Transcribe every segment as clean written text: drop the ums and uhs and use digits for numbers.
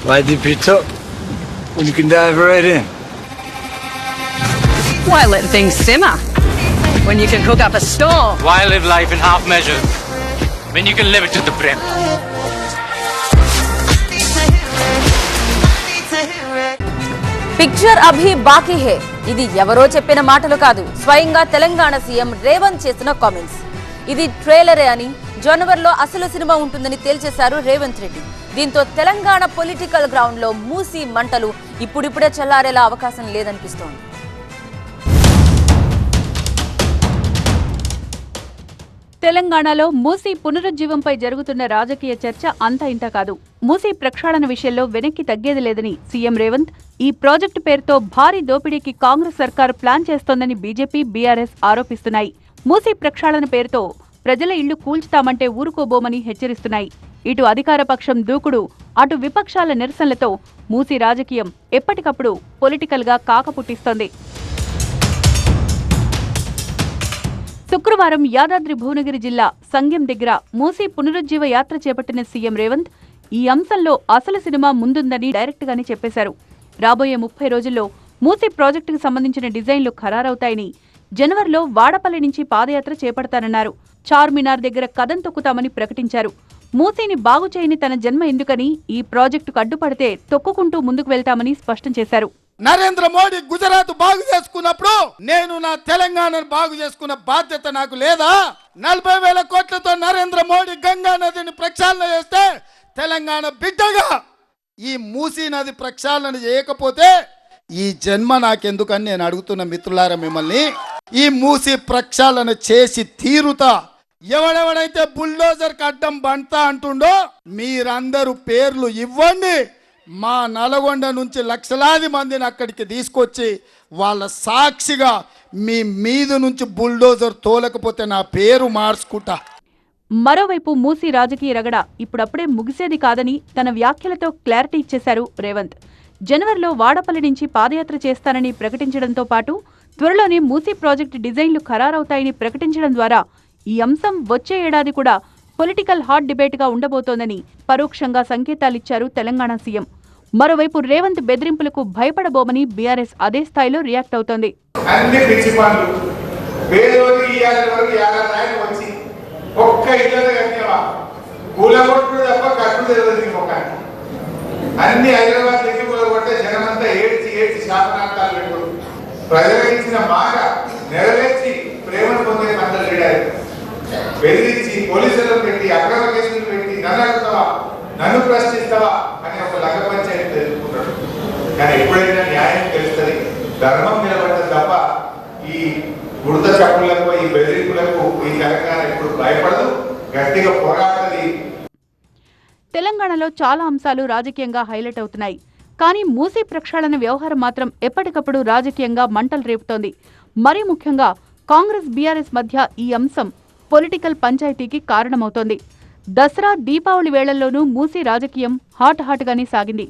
Why dip it up when you can dive right in? Why let things simmer when you can cook up a storm? Why live life in half measures when you can live it to the brim? Picture అభి బాకీ హే ఇది ఎవరో చెప్పిన మాటలు కాదు, స్వయంగా Telangana CM Revanth చేసిన కామెంట్స్. ఇది ట్రైలరే అని, జనవరిలో అసలు సినిమా ఉంటుందని తేల్చేశారు రేవంత్ రెడ్డి. దీంతో తెలంగాణ పొలిటికల్ గ్రౌండ్ లో మూసి మంటలు ఇప్పుడిప్పుడే చల్లారేలా అవకాశం లేదనిపిస్తోంది. తెలంగాణలో మూసీ పునరుజ్జీవంపై జరుగుతున్న రాజకీయ చర్చ అంతా ఇంత కాదు. మూసీ ప్రక్షాళన విషయంలో వెనక్కి తగ్గేది లేదని సీఎం రేవంత్, ఈ ప్రాజెక్టు పేరుతో భారీ దోపిడీకి కాంగ్రెస్ సర్కారు ప్లాన్ చేస్తోందని బీజేపీ, బీఆర్ఎస్ ఆరోపిస్తున్నాయి. మూసీ ప్రక్షాళన పేరుతో ప్రజల ఇళ్లు కూల్చుతామంటే ఊరుకోబోమని హెచ్చరిస్తున్నాయి. ఇటు అధికార పక్షం దూకుడు, అటు విపక్షాల నిరసనలతో మూసీ రాజకీయం ఎప్పటికప్పుడు పొలిటికల్ గా కాకపుట్టిస్తోంది. శుక్రవారం యాదాద్రి భువనగిరి జిల్లా సంగెం దగ్గర మూసీ పునరుజ్జీవ యాత్ర చేపట్టిన సీఎం రేవంత్ ఈ అంశంలో అసలు సినిమా ముందుందని డైరెక్ట్ గానే చెప్పేశారు. రాబోయే 30 రోజుల్లో మూసీ ప్రాజెక్టుకు సంబంధించిన డిజైన్లు ఖరారవుతాయని, జనవరిలో వాడపల్లి నుంచి పాదయాత్ర చేపడతానన్నారు. చార్మినార్ దగ్గర కదం తొక్కుతామని ప్రకటించారు. మూసీని బాగు చేయని తన జన్మ ఎందుకని, ఈ ప్రాజెక్టుకు అడ్డుపడితే తొక్కుకుంటూ ముందుకు వెళ్తామని స్పష్టం చేశారు. నరేంద్ర మోడీ గుజరాత్ బాగు చేసుకున్నప్పుడు నేను నా తెలంగాణను బాగు చేసుకున్న బాధ్యత నాకు లేదా? 40,000 కోట్లతో నరేంద్ర మోడీ గంగా నదిని ప్రక్షాళన చేస్తే తెలంగాణ బిడ్డగా ఈ మూసీ నది ప్రక్షాళన చేయకపోతే ఈ జన్మ నాకెందుకని నేను అడుగుతున్న మిత్రులారా మిమ్మల్ని. ఈ మూసీ ప్రక్షాళన చేసి తీరుతా. ఎవడెవడైతే బుల్డోజర్కి అడ్డం బంటా అంటుండో మీరందరూ పేర్లు ఇవ్వండి. మా నల్గొండ నుంచి లక్షలాది మందిని అక్కడికి తీసుకొచ్చి వాళ్ళ సాక్షిగా మీ మీద నుంచి బుల్డోజర్ తోలకపోతే నా పేరు మార్చుకుంటా. మరోవైపు మూసీ రాజకీయ రగడ ఇప్పుడప్పుడే ముగిసేది కాదని తన వ్యాఖ్యలతో క్లారిటీ ఇచ్చేశారు రేవంత్. జనవరిలో వాడపల్లి నుంచి పాదయాత్ర చేస్తానని ప్రకటించడంతో పాటు త్వరలోనే మూసీ ప్రాజెక్టు డిజైన్లు ఖరారవుతాయని ప్రకటించడం ద్వారా ఈ అంశం వచ్చే ఏడాది కూడా పొలిటికల్ హాట్ డిబేట్గా ఉండబోతోందని పరోక్షంగా సంకేతాలిచ్చారు తెలంగాణ సీఎం. మరోవైపు రేవంత్ బెదిరింపులకు భయపడబోమని బీఆర్ఎస్ అదే స్థాయిలో రియాక్ట్ అవుతోంది. బెదిరించి పోలీసులను పెట్టి అక్రమ కేసులు పెట్టి నన్ను అడుగుతావా, నన్ను ప్రశ్నిస్తావా అని ఒక లగ పంచాయతీ తెలుసుకుంటాడు. కానీ ఎప్పుడైనా న్యాయం తెలుస్తుంది, ధర్మం నిలబడ్డది తప్ప ఈ గుర్త చప్పులకు, ఈ బెదిరింపులకు ఈ తెలంగాణ ఎప్పుడు భయపడదు, గట్టిగా పోరాడుతుంది. తెలంగాణలో చాలా అంశాలు రాజకీయంగా హైలైట్ అవుతున్నాయి. కానీ మూసీ ప్రక్షాళన వ్యవహారం మాత్రం ఎప్పటికప్పుడు రాజకీయంగా మంటలు రేపుతోంది. మరీ ముఖ్యంగా కాంగ్రెస్, బీఆర్ఎస్ మధ్య ఈ అంశం పొలిటికల్ పంచాయతీకి కారణమవుతోంది. దసరా, దీపావళి వేళల్లోనూ మూసీ రాజకీయం హాట్గానే సాగింది.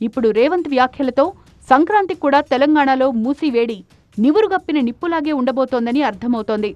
ఇప్పుడు రేవంత్ వ్యాఖ్యలతో సంక్రాంతికి కూడా తెలంగాణలో మూసీ వేడి నివురుగప్పిన నిప్పులాగే ఉండబోతోందని అర్థమవుతోంది.